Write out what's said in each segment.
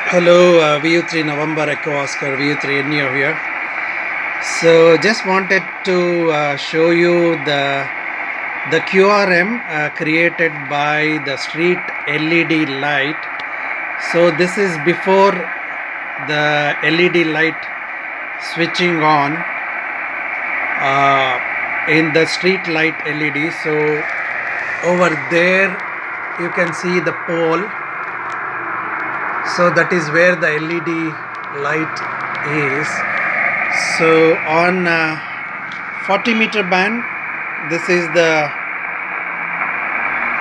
Hello, VU3 November Echo Oscar VU3 Neo here. So just wanted to show you the QRM created by the street LED light. So this is before the LED light switching on in the street light LED. So over there you can see the pole. So that is where the LED light is. So on 40-meter band, this is the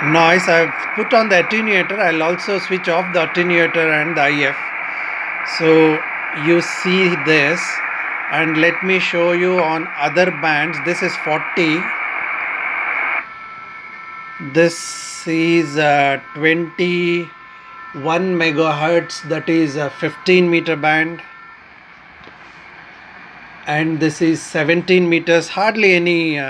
noise. I've put on the attenuator. I'll also switch off the attenuator and the IF. So you see this, and let me show you on other bands. This is 40. This is 21 megahertz, that is a 15-meter band, and this is 17 meters, hardly any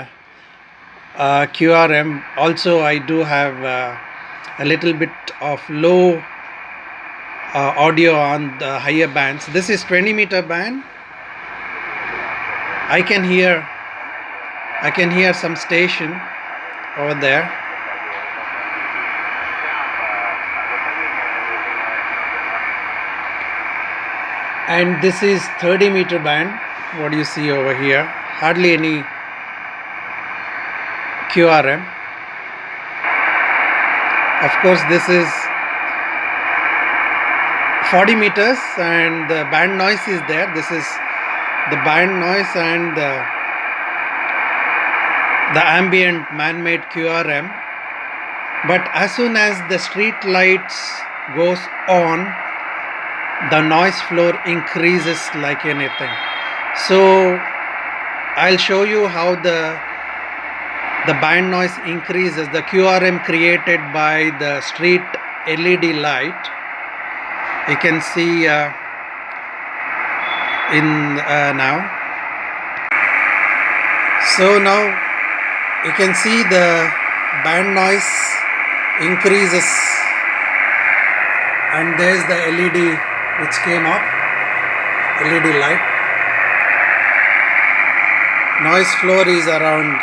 QRM. Also I do have a little bit of low audio on the higher bands. This is 20-meter band. I can hear some station over there. And this is 30-meter band. What do you see over here? Hardly any QRM. Of course, this is 40 meters and the band noise is there. This is the band noise and the ambient man-made QRM. But as soon as the street lights goes on, the noise floor increases like anything. So I'll show you how the band noise increases. The QRM created by the street LED light, you can see now. So now you can see the band noise increases, and there's the LED which came up, LED light. Noise floor is around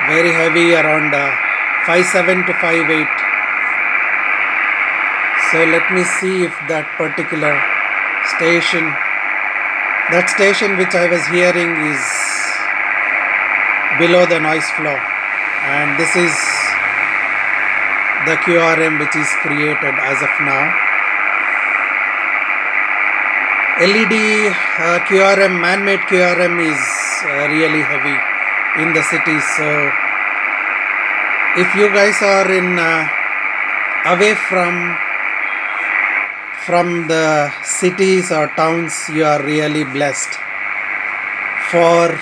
very heavy, around 5.7 to 5.8. So let me see if that particular station which I was hearing is below the noise floor, and this is the QRM which is created as of now. LED QRM, man-made QRM is really heavy in the cities. So if you guys are away from the cities or towns, you are really blessed. For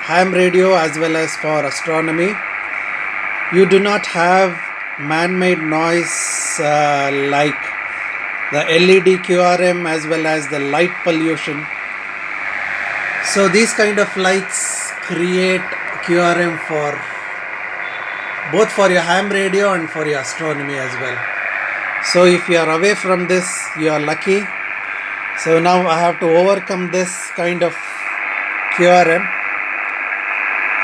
ham radio as well as for astronomy, you do not have man-made noise like the LED QRM as well as the light pollution. So these kind of lights create QRM for both for your ham radio and for your astronomy as well. So if you are away from this, you are lucky. So now I have to overcome this kind of QRM,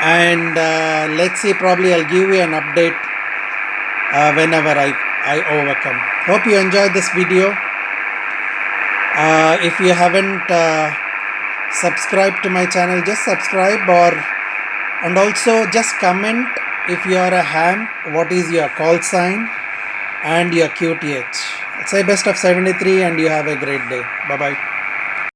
and let's see, probably I'll give you an update whenever I overcome. Hope you enjoyed this video. If you haven't subscribed to my channel, just subscribe, and also just comment if you are a ham, what is your call sign and your QTH. Say best of 73 and you have a great day. Bye bye.